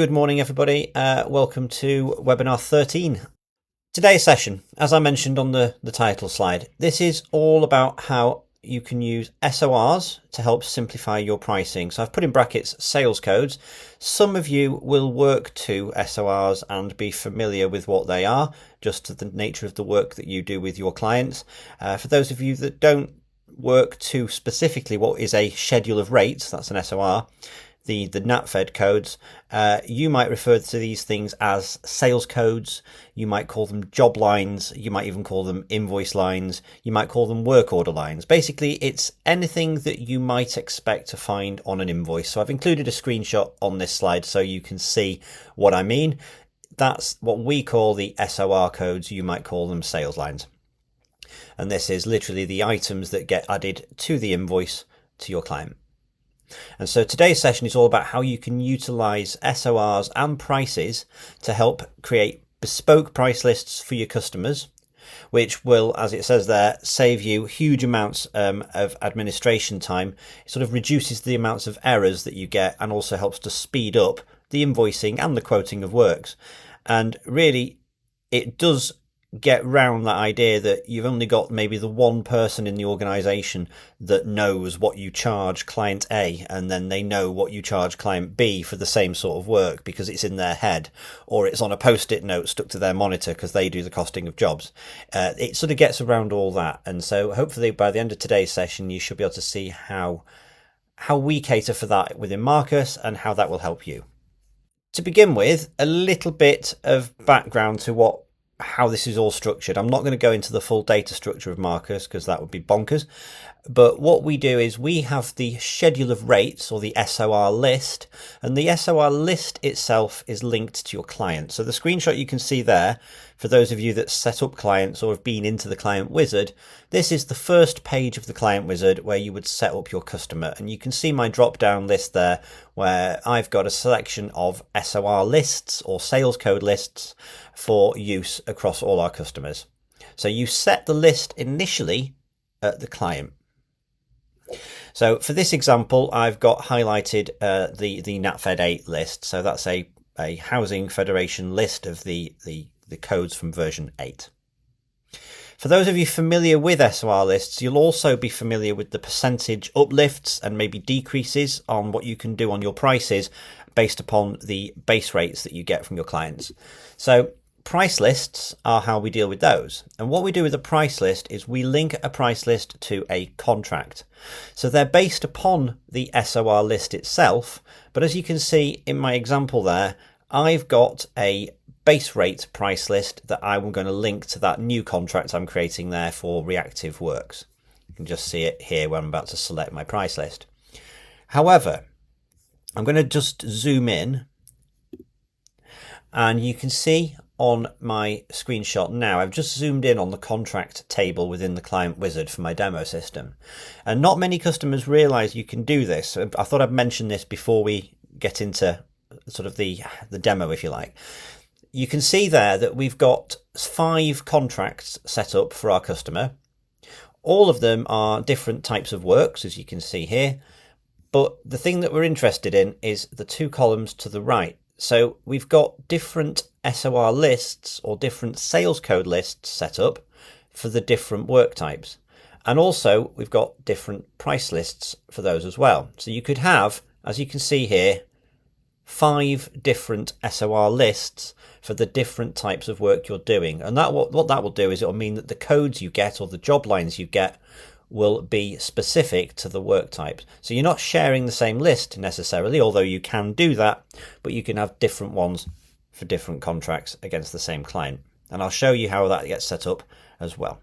Good morning, everybody. Welcome to webinar 13. Today's session, as I mentioned on the title slide, this is all about how you can use SORs to help simplify your pricing. So I've put in brackets sales codes. Some of you will work to SORs and be familiar with what they are, just to the nature of the work that you do with your clients. For those of you that don't work to specifically what is a schedule of rates, that's an SOR, the NatFed codes, you might refer to these things as sales codes, you might call them job lines, you might even call them invoice lines, you might call them work order lines. Basically, it's anything that you might expect to find on an invoice. So I've included a screenshot on this slide so you can see what I mean. That's what we call the SOR codes, you might call them sales lines. And this is literally the items that get added to the invoice to your client. And so today's session is all about how you can utilize SORs and prices to help create bespoke price lists for your customers, which will, as it says there, save you huge amounts of administration time. It sort of reduces the amounts of errors that you get and also helps to speed up the invoicing and the quoting of works. And really, it does get round that idea that you've only got maybe the one person in the organization that knows what you charge client A, and then they know what you charge client B for the same sort of work because it's in their head, or it's on a post-it note stuck to their monitor because they do the costing of jobs. It sort of gets around all that. And so hopefully by the end of today's session, you should be able to see how we cater for that within Markus and how that will help you. To begin with, a little bit of background to how this is all structured. I'm not going to go into the full data structure of Markus because that would be bonkers. But what we do is we have the schedule of rates, or the SOR list, and the SOR list itself is linked to your client. So the screenshot you can see there, for those of you that set up clients or have been into the client wizard, this is the first page of the client wizard where you would set up your customer. And you can see my drop down list there where I've got a selection of SOR lists or sales code lists for use across all our customers. So you set the list initially at the client. So for this example, I've got highlighted the NatFed 8 list. So that's a housing federation list of the codes from version 8. For those of you familiar with SOR lists, you'll also be familiar with the percentage uplifts and maybe decreases on what you can do on your prices based upon the base rates that you get from your clients. So price lists are how we deal with those. And what we do with a price list is we link a price list to a contract. So they're based upon the SOR list itself. But as you can see in my example there, I've got a base rate price list that I'm going to link to that new contract I'm creating there for reactive works. You can just see it here where I'm about to select my price list. However, I'm going to just zoom in and you can see on my screenshot now, I've just zoomed in on the contract table within the client wizard for my demo system. And not many customers realize you can do this. I thought I'd mention this before we get into sort of the demo, if you like. You can see there that we've got 5 contracts set up for our customer. All of them are different types of works, as you can see here. But the thing that we're interested in is the 2 columns to the right. So we've got different SOR lists or different sales code lists set up for the different work types. And also we've got different price lists for those as well. So you could have, as you can see here, 5 different SOR lists for the different types of work you're doing. And that what that will do is it will mean that the codes you get or the job lines you get will be specific to the work types. So you're not sharing the same list necessarily, although you can do that, but you can have different ones for different contracts against the same client. And I'll show you how that gets set up as well.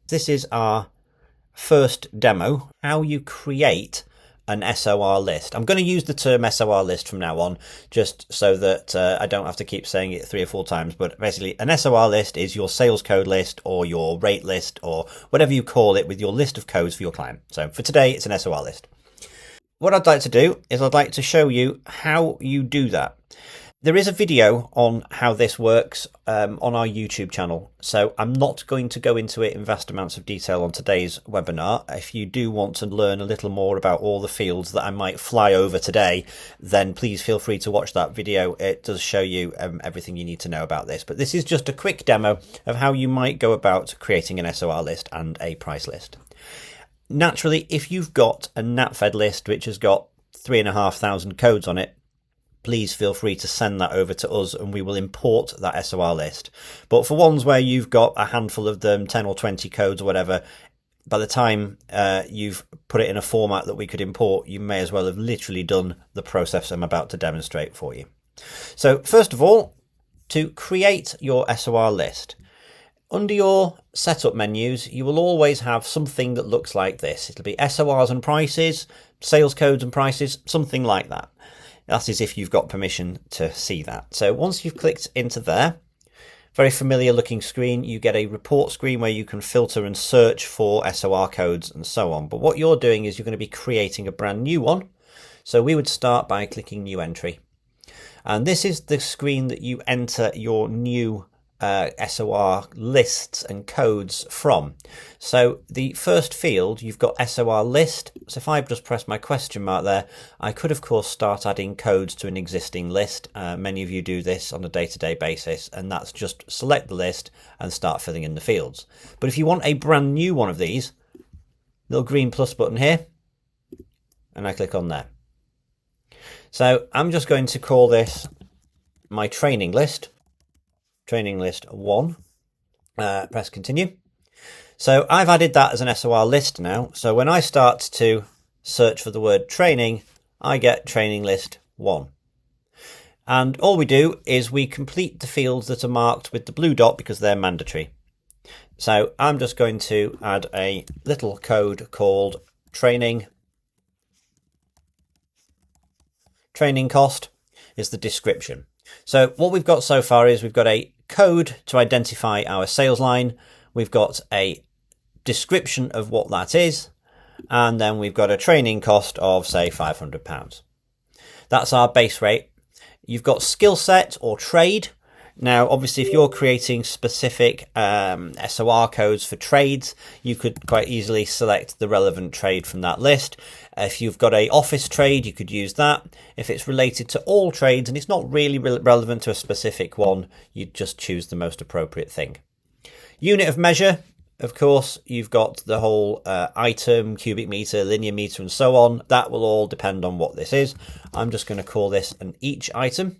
This is our first demo, how you create an SOR list. I'm going to use the term SOR list from now on, just so that I don't have to keep saying it 3 or 4 times. But basically, an SOR list is your sales code list or your rate list or whatever you call it with your list of codes for your client. So for today, it's an SOR list. What I'd like to do is I'd like to show you how you do that. There is a video on how this works on our YouTube channel, so I'm not going to go into it in vast amounts of detail on today's webinar. If you do want to learn a little more about all the fields that I might fly over today, then please feel free to watch that video. It does show you everything you need to know about this, but this is just a quick demo of how you might go about creating an SOR list and a price list. Naturally, if you've got a NatFed list which has got 3,500 codes on it, please feel free to send that over to us and we will import that SOR list. But for ones where you've got a handful of them, 10 or 20 codes or whatever, by the time you've put it in a format that we could import, you may as well have literally done the process I'm about to demonstrate for you. So first of all, to create your SOR list, under your setup menus, you will always have something that looks like this. It'll be SORs and prices, sales codes and prices, something like that. That is if you've got permission to see that. So once you've clicked into there, very familiar looking screen, you get a report screen where you can filter and search for SOR codes and so on. But what you're doing is you're going to be creating a brand new one. So we would start by clicking new entry. And this is the screen that you enter your new SOR lists and codes from. So the first field, you've got SOR list. So if I just press my question mark there, I could of course start adding codes to an existing list. Many of you do this on a day-to-day basis, and that's just select the list and start filling in the fields. But if you want a brand new one of these, little green plus button here, and I click on there. So I'm just going to call this my training list. Training list 1, press continue. So I've added that as an SOR list now. So when I start to search for the word training, I get training list 1. And all we do is we complete the fields that are marked with the blue dot because they're mandatory. So I'm just going to add a little code called training. Training cost is the description. So what we've got so far is we've got a code to identify our sales line. We've got a description of what that is. And then we've got a training cost of, say, £500. That's our base rate. You've got skill set or trade. Now, obviously, if you're creating specific SOR codes for trades, you could quite easily select the relevant trade from that list. If you've got an office trade, you could use that. If it's related to all trades and it's not really relevant to a specific one, you'd just choose the most appropriate thing. Unit of measure, of course, you've got the whole item, cubic meter, linear meter, and so on. That will all depend on what this is. I'm just going to call this an each item.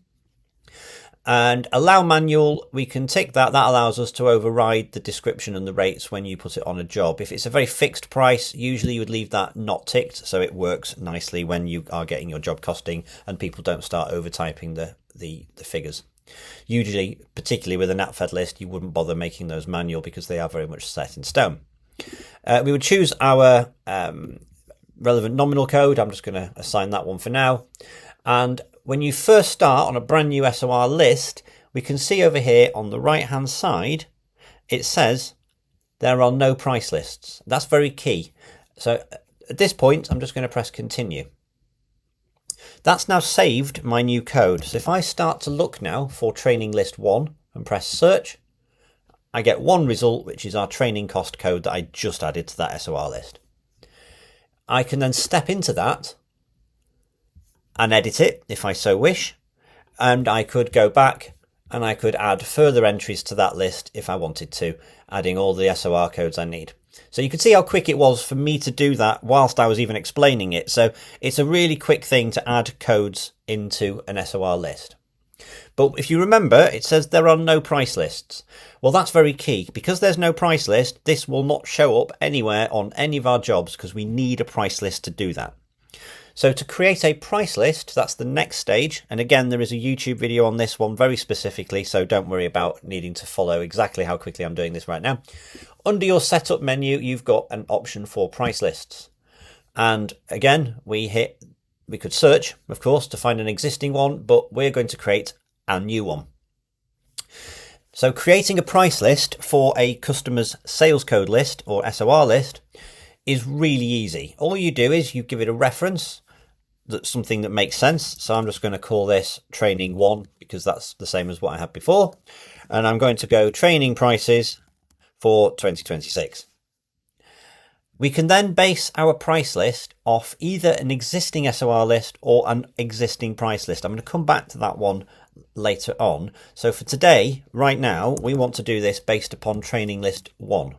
And allow manual, we can tick that. That allows us to override the description and the rates when you put it on a job. If it's a very fixed price, usually you would leave that not ticked, so it works nicely when you are getting your job costing and people don't start overtyping the figures. Usually, particularly with a NatFed list, you wouldn't bother making those manual because they are very much set in stone. We would choose our relevant nominal code. I'm just going to assign that one for now. And when you first start on a brand new SOR list, we can see over here on the right hand side, it says there are no price lists. That's very key. So at this point, I'm just going to press continue. That's now saved my new code. So if I start to look now for training list 1 and press search, I get one result, which is our training cost code that I just added to that SOR list. I can then step into that and edit it if I so wish, and I could go back and I could add further entries to that list if I wanted to, adding all the SOR codes I need. So you can see how quick it was for me to do that whilst I was even explaining it. So it's a really quick thing to add codes into an SOR list. But if you remember, it says there are no price lists. Well, that's very key. Because there's no price list, this will not show up anywhere on any of our jobs because we need a price list to do that. So to create a price list, that's the next stage. And again, there is a YouTube video on this one very specifically, so don't worry about needing to follow exactly how quickly I'm doing this right now. Under your setup menu, you've got an option for price lists. And again, we could search, of course, to find an existing one, but we're going to create a new one. So creating a price list for a customer's sales code list or SOR list is really easy. All you do is you give it a reference. that's something that makes sense. So I'm just going to call this training 1 because that's the same as what I had before. And I'm going to go training prices for 2026. We can then base our price list off either an existing SOR list or an existing price list. I'm going to come back to that one later on. So for today, right now, we want to do this based upon training list 1.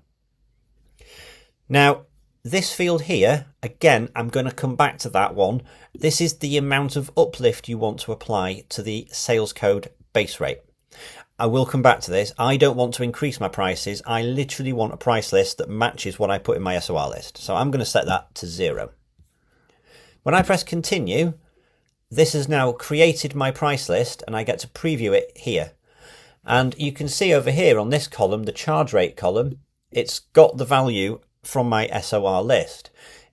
Now, this field here, again, I'm going to come back to that one. This is the amount of uplift you want to apply to the sales code base rate. I will come back to this. I don't want to increase my prices. I literally want a price list that matches what I put in my SOR list. So I'm going to set that to 0. When I press continue, this has now created my price list and I get to preview it here. And you can see over here on this column, the charge rate column, it's got the value from my SOR list.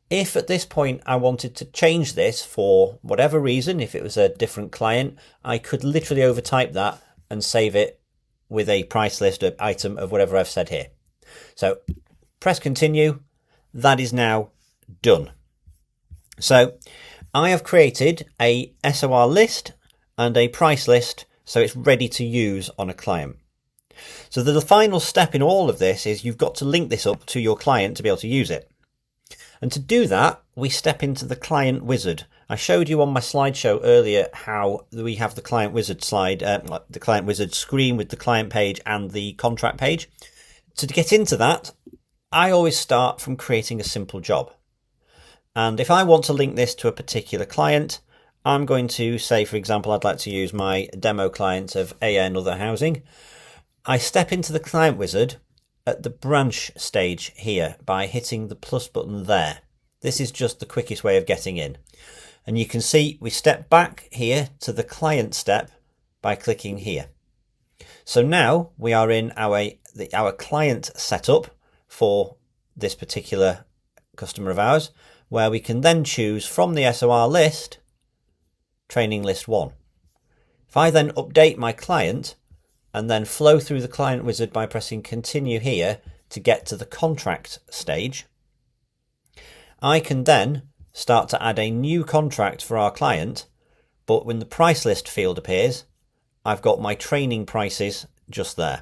If at this point I wanted to change this for whatever reason, if it was a different client, I could literally overtype that and save it with a price list item of whatever I've said here. So press continue. That is now done. So I have created a SOR list and a price list, so it's ready to use on a client. So the final step in all of this is you've got to link this up to your client to be able to use it. And to do that, we step into the client wizard. I showed you on my slideshow earlier how we have the client wizard slide, the client wizard screen with the client page and the contract page. So to get into that, I always start from creating a simple job. And if I want to link this to a particular client, I'm going to say, for example, I'd like to use my demo client of AA and Other Housing. I step into the client wizard at the branch stage here by hitting the plus button there. This is just the quickest way of getting in. And you can see we step back here to the client step by clicking here. So now we are in our client setup for this particular customer of ours, where we can then choose from the SOR list, training list 1. If I then update my client and then flow through the client wizard by pressing continue here to get to the contract stage, I can then start to add a new contract for our client, but when the price list field appears, I've got my training prices just there.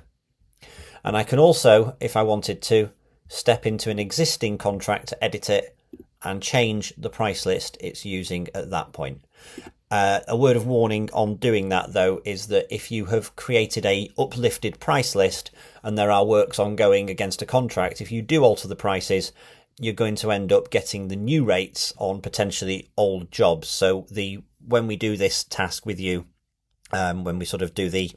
And I can also, if I wanted to, step into an existing contract to edit it and change the price list it's using at that point. A word of warning on doing that though is that if you have created a uplifted price list and there are works ongoing against a contract, if you do alter the prices, you're going to end up getting the new rates on potentially old jobs. So when we do this task with you, when we sort of do the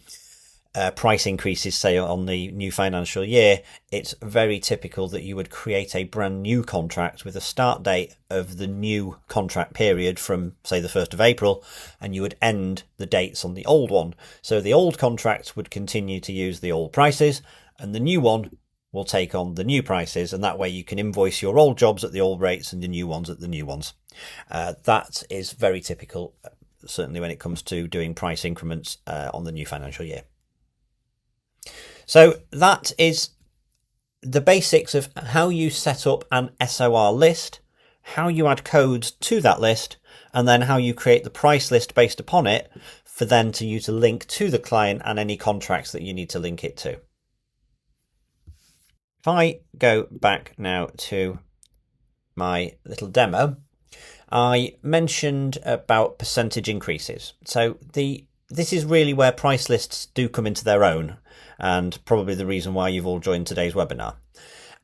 price increases, say on the new financial year, it's very typical that you would create a brand new contract with a start date of the new contract period from, say, the 1st of April, and you would end the dates on the old one. So the old contract would continue to use the old prices, and the new one will take on the new prices, and that way you can invoice your old jobs at the old rates and the new ones at the new ones. That is very typical, certainly when it comes to doing price increments on the new financial year. So that is the basics of how you set up an SOR list, how you add codes to that list, and then how you create the price list based upon it for then you to link to the client and any contracts that you need to link it to. If I go back now to my little demo, I mentioned about percentage increases. So this is really where price lists do come into their own, and probably the reason why you've all joined today's webinar.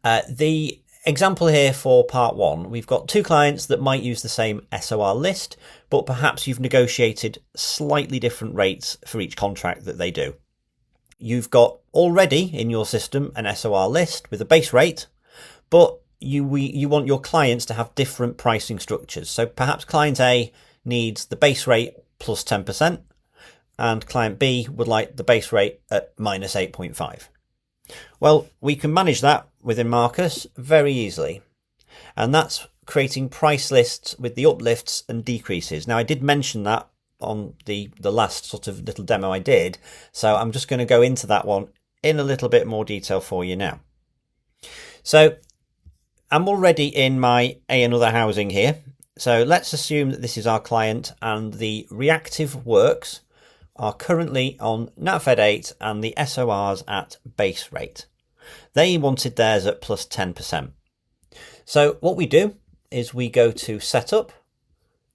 The example here for part 1, we've got 2 clients that might use the same SOR list, but perhaps you've negotiated slightly different rates for each contract that they do. You've got already in your system an SOR list with a base rate, but you want your clients to have different pricing structures. So perhaps client A needs the base rate plus 10%, and client B would like the base rate at minus 8.5. Well, we can manage that within MARKUS very easily, and that's creating price lists with the uplifts and decreases. Now, I did mention that on the last sort of little demo I did, so I'm just going to go into that one in a little bit more detail for you now. So I'm already in my A and Other Housing here. So let's assume that this is our client and the reactive works are currently on NatFed 8 and the SORs at base rate. They wanted theirs at plus 10%. So what we do is we go to setup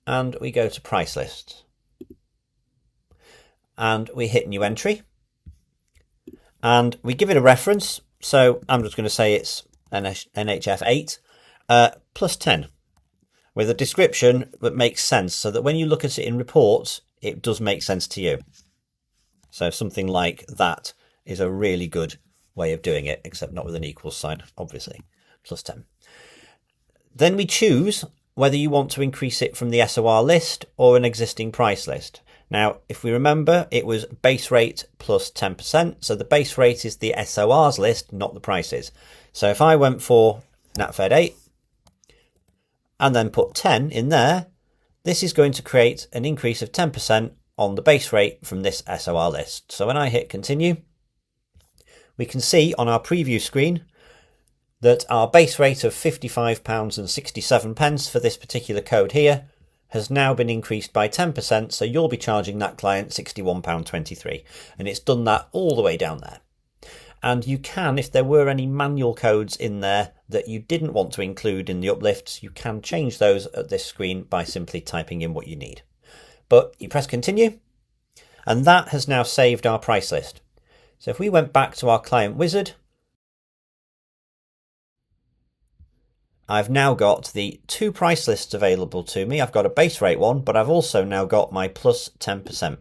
and we go to price lists and we hit new entry and we give it a reference. So I'm just going to say it's NHF 8 plus 10 with a description that makes sense so that when you look at it in reports, it does make sense to you. So something like that is a really good way of doing it, except not with an equals sign, obviously, plus 10. Then we choose whether you want to increase it from the SOR list or an existing price list. Now, if we remember, it was base rate plus 10%. So the base rate is the SORs list, not the prices. So if I went for NatFed 8 and then put 10 in there, this is going to create an increase of 10% on the base rate from this SOR list. So when I hit continue, we can see on our preview screen that our base rate of £55.67 for this particular code here has now been increased by 10%, so you'll be charging that client £61.23, and it's done that all the way down there. And you can, if there were any manual codes in there that you didn't want to include in the uplifts, you can change those at this screen by simply typing in what you need. But you press continue, and that has now saved our price list. So if we went back to our client wizard, I've now got the two price lists available to me. I've got a base rate one, but I've also now got my plus 10%.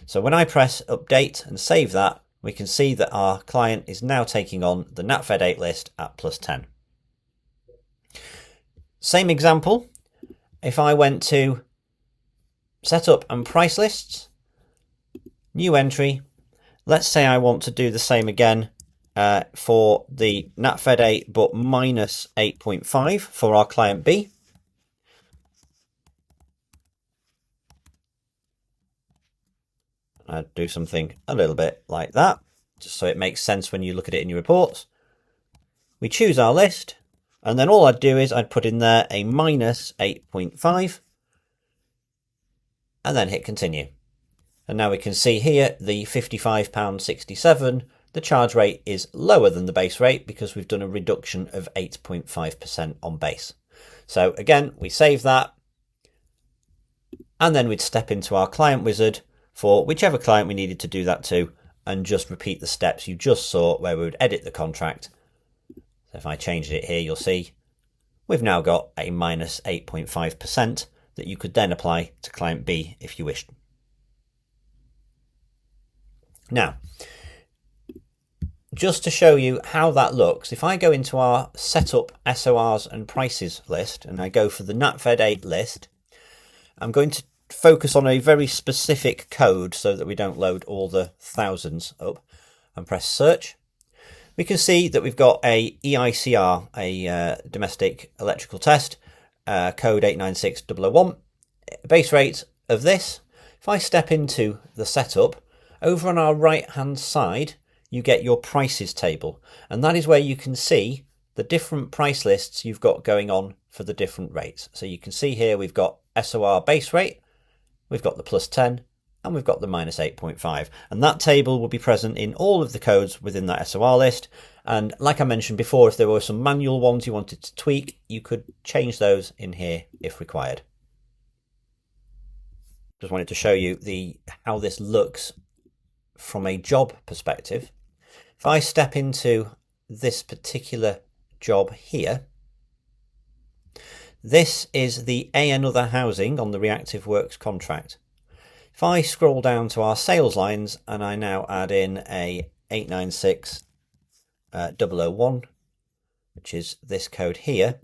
So when I press update and save that, we can see that our client is now taking on the NatFed 8 list at plus 10. Same example, if I went to setup and price lists, new entry, let's say I want to do the same again for the NatFed 8 but minus 8.5 for our client B. I'd do something a little bit like that, just so it makes sense when you look at it in your reports. We choose our list, and then all I'd do is I'd put in there a minus 8.5, and then hit continue. And now we can see here the £55.67, the charge rate is lower than the base rate because we've done a reduction of 8.5% on base. So again, we save that, and then we'd step into our client wizard for whichever client we needed to do that to, and just repeat the steps you just saw where we would edit the contract. So if I changed it here, you'll see we've now got a minus 8.5% that you could then apply to client B if you wished. Now, just to show you how that looks, if I go into our setup SORs and prices list and I go for the NatFed 8 list, I'm going to focus on a very specific code so that we don't load all the thousands up, and press search. We can see that we've got a EICR, a domestic electrical test, code 896001. Base rate of this, if I step into the setup, over on our right hand side you get your prices table, and that is where you can see the different price lists you've got going on for the different rates. So you can see here we've got SOR base rate, we've got the plus 10, and we've got the minus 8.5, and that table will be present in all of the codes within that SOR list. And like I mentioned before, if there were some manual ones you wanted to tweak, you could change those in here if required. Just wanted to show you how this looks from a job perspective. If I step into this particular job here, this is the another housing on the reactive works contract. If I scroll down to our sales lines and I now add in a 896001, which is this code here,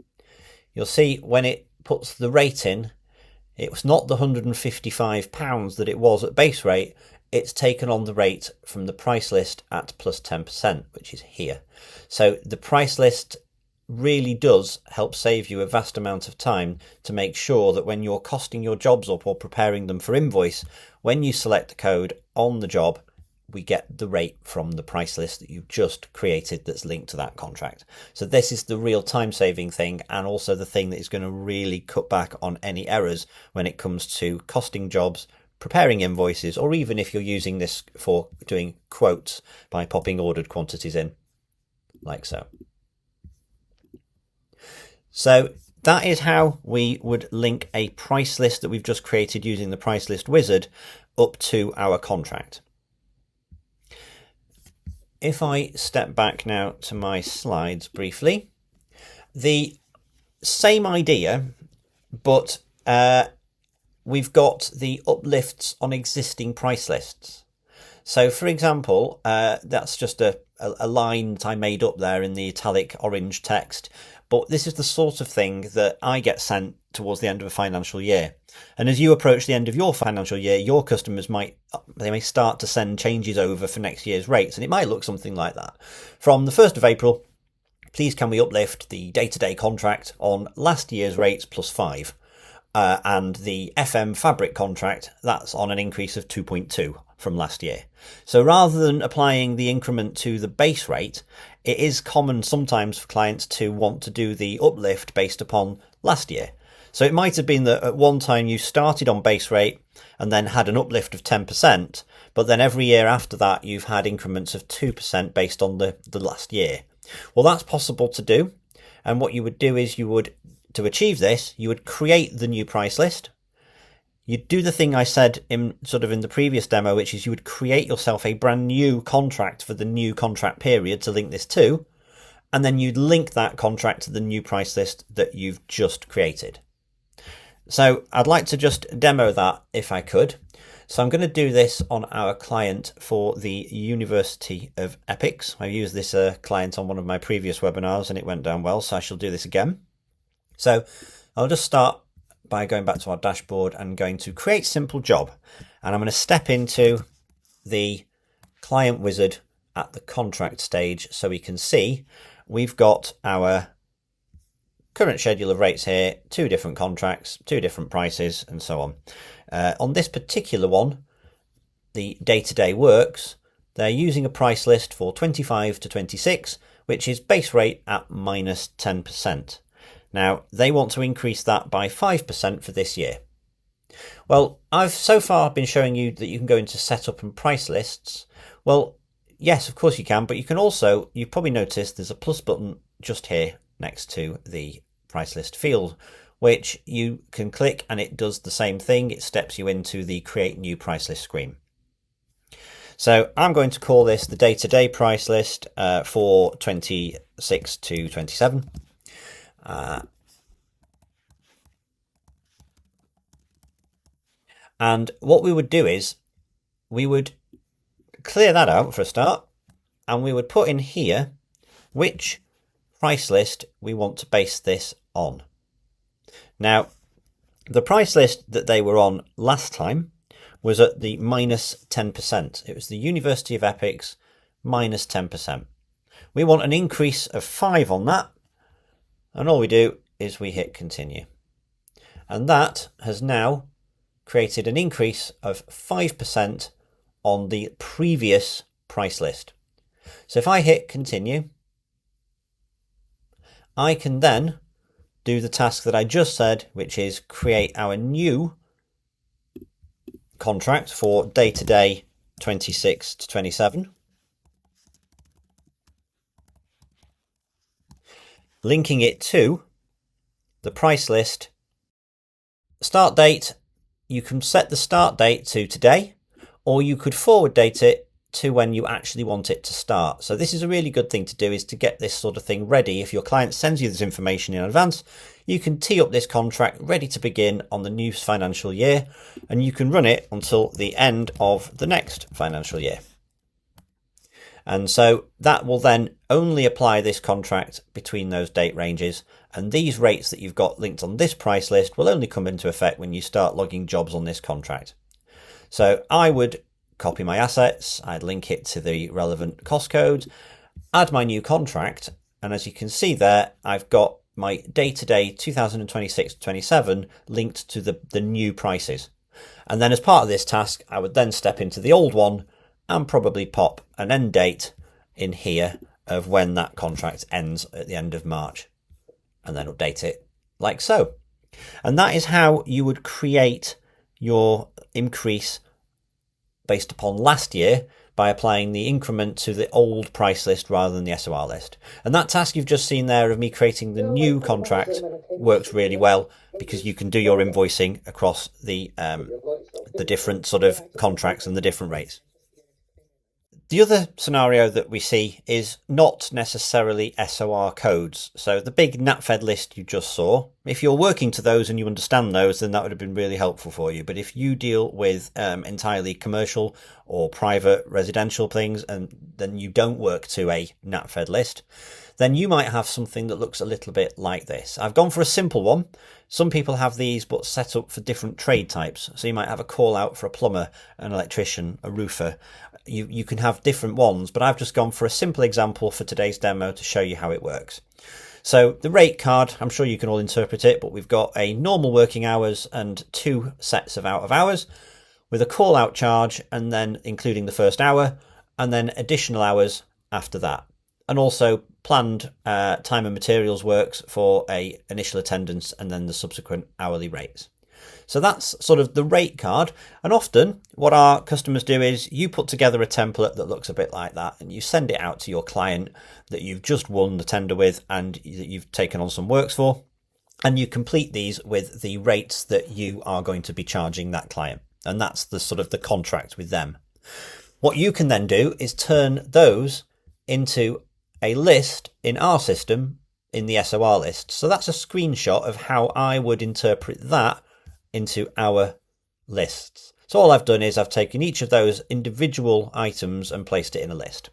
you'll see when it puts the rate in, it was not the £155 that it was at base rate, it's taken on the rate from the price list at plus 10%, which is here. So the price list really does help save you a vast amount of time to make sure that when you're costing your jobs up or preparing them for invoice, when you select the code on the job, we get the rate from the price list that you've just created that's linked to that contract. So this is the real time saving thing, and also the thing that is going to really cut back on any errors when it comes to costing jobs, preparing invoices, or even if you're using this for doing quotes by popping ordered quantities in, like so. So that is how we would link a price list that we've just created using the price list wizard up to our contract. If I step back now to my slides briefly, the same idea, but we've got the uplifts on existing price lists. So for example, that's just a line that I made up there in the italic orange text, but this is the sort of thing that I get sent towards the end of a financial year. And as you approach the end of your financial year, your customers may start to send changes over for next year's rates, and it might look something like that. From the 1st of April, please can we uplift the day-to-day contract on last year's rates plus 5, and the FM fabric contract, that's on an increase of 2.2 from last year. So rather than applying the increment to the base rate, it is common sometimes for clients to want to do the uplift based upon last year. So it might have been that at one time you started on base rate and then had an uplift of 10%, but then every year after that you've had increments of 2% based on the last year. Well, that's possible to do. And what you would do is to achieve this, you would create the new price list. You'd do the thing I said in the previous demo, which is you would create yourself a brand new contract for the new contract period to link this to, and then you'd link that contract to the new price list that you've just created. So I'd like to just demo that if I could. So I'm going to do this on our client for the University of Epics. I used this client on one of my previous webinars and it went down well, so I shall do this again. So I'll just start by going back to our dashboard and going to create simple job. And I'm going to step into the client wizard at the contract stage so we can see we've got our current schedule of rates here, 2 different contracts, 2 different prices, and so on. On this particular one, the day-to-day works, they're using a price list for 25 to 26, which is base rate at minus 10%. Now, they want to increase that by 5% for this year. Well, I've so far been showing you that you can go into setup and price lists. Well, yes, of course you can, but you can also, you've probably noticed there's a plus button just here next to the price list field, which you can click and it does the same thing. It steps you into the create new price list screen. So I'm going to call this the day-to-day price list for 26 to 27. And what we would do is we would clear that out for a start, and we would put in here which price list we want to base this on. Now, the price list that they were on last time was at the minus 10%. It was the University of Epics minus 10%. We want an increase of 5 on that, and all we do is we hit continue. And that has now created an increase of 5% on the previous price list. So if I hit continue, I can then do the task that I just said, which is create our new contract for day-to-day 26 to 27. Linking it to the price list. Start date, you can set the start date to today, or you could forward date it to when you actually want it to start. So this is a really good thing to do, is to get this sort of thing ready. If your client sends you this information in advance, you can tee up this contract ready to begin on the new financial year, and you can run it until the end of the next financial year. And so that will then only apply this contract between those date ranges, and these rates that you've got linked on this price list will only come into effect when you start logging jobs on this contract. So I would copy my assets, I'd link it to the relevant cost codes, add my new contract, and as you can see there, I've got my day-to-day 2026-27 linked to the new prices. And then as part of this task, I would then step into the old one and probably pop an end date in here of when that contract ends at the end of March, and then update it like so. And that is how you would create your increase based upon last year by applying the increment to the old price list rather than the SOR list. And that task you've just seen there of me creating the new contract works really well, because you can do your invoicing across the different sort of contracts and the different rates. The other scenario that we see is not necessarily SOR codes. So the big NatFed list you just saw, if you're working to those and you understand those, then that would have been really helpful for you. But if you deal with entirely commercial or private residential things, and then you don't work to a NatFed list, then you might have something that looks a little bit like this. I've gone for a simple one. Some people have these but set up for different trade types. So you might have a call out for a plumber, an electrician, a roofer. You can have different ones, but I've just gone for a simple example for today's demo to show you how it works. So the rate card, I'm sure you can all interpret it, but we've got a normal working hours and 2 sets of out of hours with a call out charge, and then including the first hour, and then additional hours after that. And also planned time and materials works for a initial attendance and then the subsequent hourly rates. So that's sort of the rate card. And often what our customers do is you put together a template that looks a bit like that, and you send it out to your client that you've just won the tender with and that you've taken on some works for, and you complete these with the rates that you are going to be charging that client. And that's the sort of the contract with them. What you can then do is turn those into a list in our system in the SOR list. So that's a screenshot of how I would interpret that into our lists. So all I've done is I've taken each of those individual items and placed it in a list.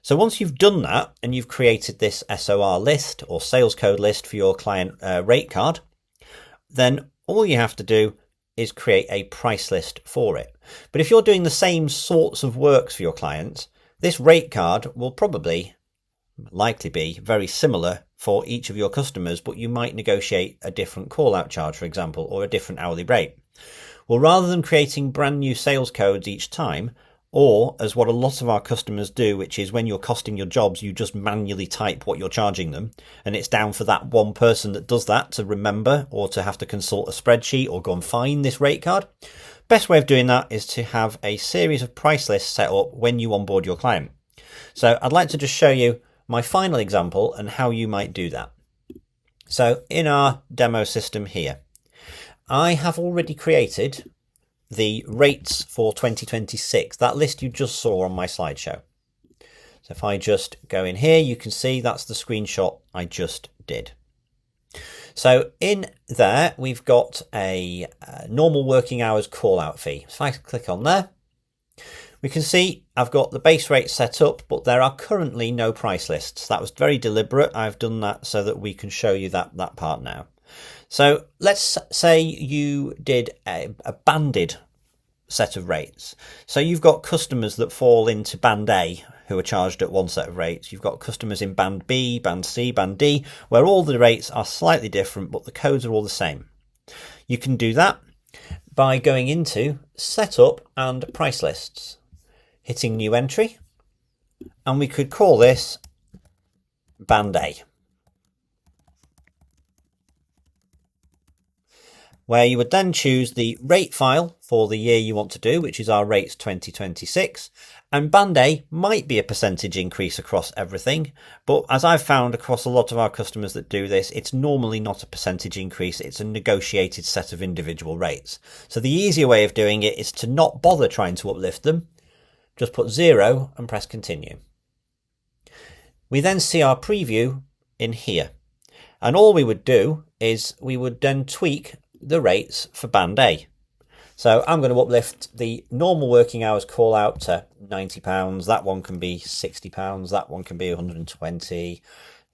So once you've done that and you've created this SOR list or sales code list for your client rate card, then all you have to do is create a price list for it. But if you're doing the same sorts of works for your clients, this rate card will likely be very similar for each of your customers, but you might negotiate a different call out charge, for example, or a different hourly rate. Well, rather than creating brand new sales codes each time, or as what a lot of our customers do, which is when you're costing your jobs, you just manually type what you're charging them, and it's down for that one person that does that to remember or to have to consult a spreadsheet or go and find this rate card. Best way of doing that is to have a series of price lists set up when you onboard your client. So I'd like to just show you my final example and how you might do that. So in our demo system here, I have already created the rates for 2026, that list you just saw on my slideshow. So if I just go in here, you can see that's the screenshot I just did. So in there, we've got a normal working hours call out fee. So if I click on there, we can see I've got the base rate set up, but there are currently no price lists. That was very deliberate. I've done that so that we can show you that part now. So let's say you did a banded set of rates. So you've got customers that fall into band A who are charged at one set of rates. You've got customers in band B, band C, band D, where all the rates are slightly different, but the codes are all the same. You can do that by going into setup and price lists, hitting new entry, and we could call this band A, where you would then choose the rate file for the year you want to do, which is our rates 2026. And band A might be a percentage increase across everything, but as I've found across a lot of our customers that do this, it's normally not a percentage increase, it's a negotiated set of individual rates. So the easier way of doing it is to not bother trying to uplift them, just put 0 and press continue. We then see our preview in here, and all we would do is we would then tweak the rates for band A. So I'm going to uplift the normal working hours call out to £90. That one can be £60. That one can be 120,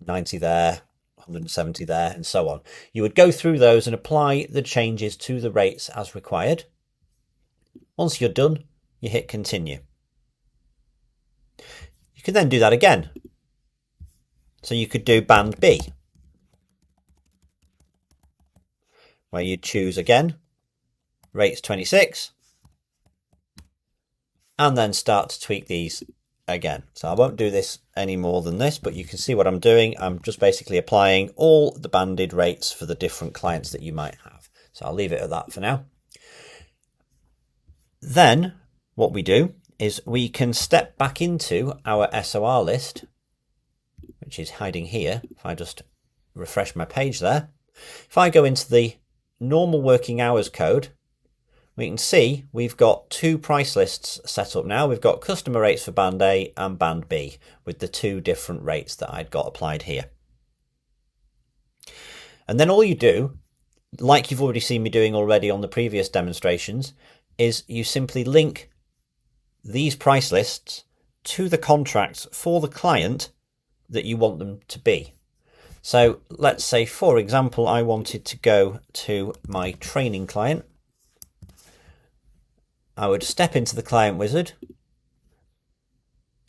90 there, 170 there, and so on. You would go through those and apply the changes to the rates as required. Once you're done, you hit continue. You can then do that again. So you could do band B, where you choose again rates 26, and then start to tweak these again. So I won't do this any more than this, but you can see what I'm doing. I'm just basically applying all the banded rates for the different clients that you might have. So I'll leave it at that for now. Then what we do is we can step back into our SOR list, which is hiding here. If I just refresh my page there, if I go into the normal working hours code, we can see we've got two price lists set up now. We've got customer rates for band A and band B with the two different rates that I'd got applied here. And then all you do, like you've already seen me doing already on the previous demonstrations, is you simply link these price lists to the contracts for the client that you want them to be. So let's say, for example, I wanted to go to my training client. I would step into the client wizard.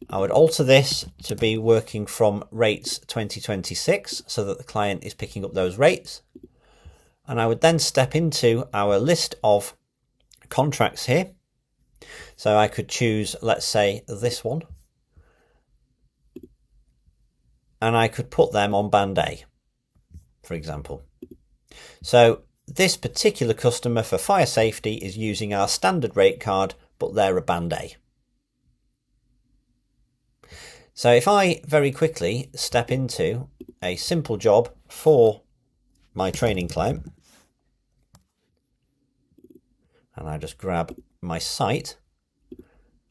I would alter this to be working from rates 2026 so that the client is picking up those rates. And I would then step into our list of contracts here. So I could choose, let's say, this one. And I could put them on band A, for example. So this particular customer for fire safety is using our standard rate card, but they're a band A. So if I very quickly step into a simple job for my training client, and I just grab my site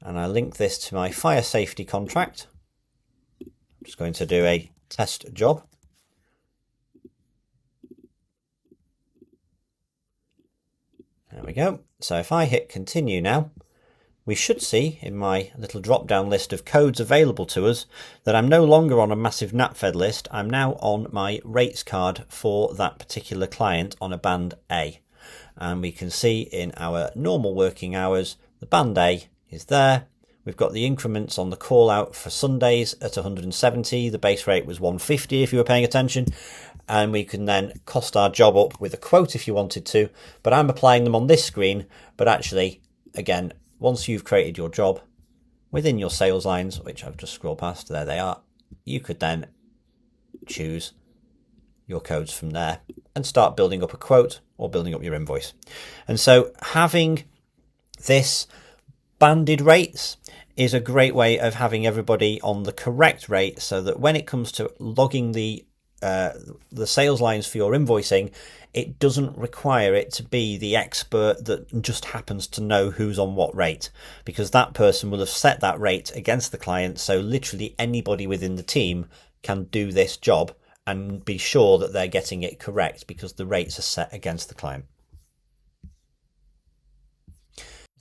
and I link this to my fire safety contract. I'm just going to do a test job. There we go. So if I hit continue now, we should see in my little drop-down list of codes available to us that I'm no longer on a massive NatFed list. I'm now on my rates card for that particular client on a band A. And we can see in our normal working hours, the band A is there. We've got the increments on the call out for Sundays at 170. The base rate was 150 if you were paying attention. And we can then cost our job up with a quote if you wanted to, but I'm applying them on this screen. But actually, again, once you've created your job within your sales lines, which I've just scrolled past, there they are, you could then choose your codes from there and start building up a quote or building up your invoice. And so having this banded rates is a great way of having everybody on the correct rate so that when it comes to logging the sales lines for your invoicing, it doesn't require it to be the expert that just happens to know who's on what rate, because that person will have set that rate against the client. So literally anybody within the team can do this job and be sure that they're getting it correct because the rates are set against the client.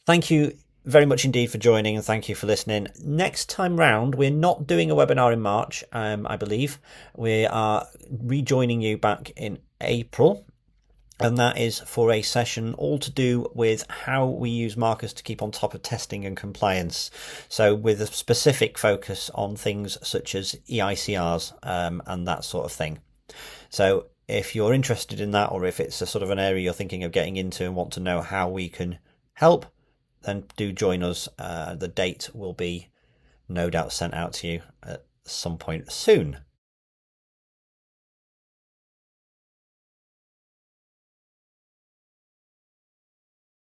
Thank you very much indeed for joining, and thank you for listening. Next time round, we're not doing a webinar in March, I believe. We are rejoining you back in April, and that is for a session all to do with how we use MARKUS to keep on top of testing and compliance. So with a specific focus on things such as EICRs and that sort of thing. So if you're interested in that, or if it's a sort of an area you're thinking of getting into and want to know how we can help, then do join us. The date will be no doubt sent out to you at some point soon.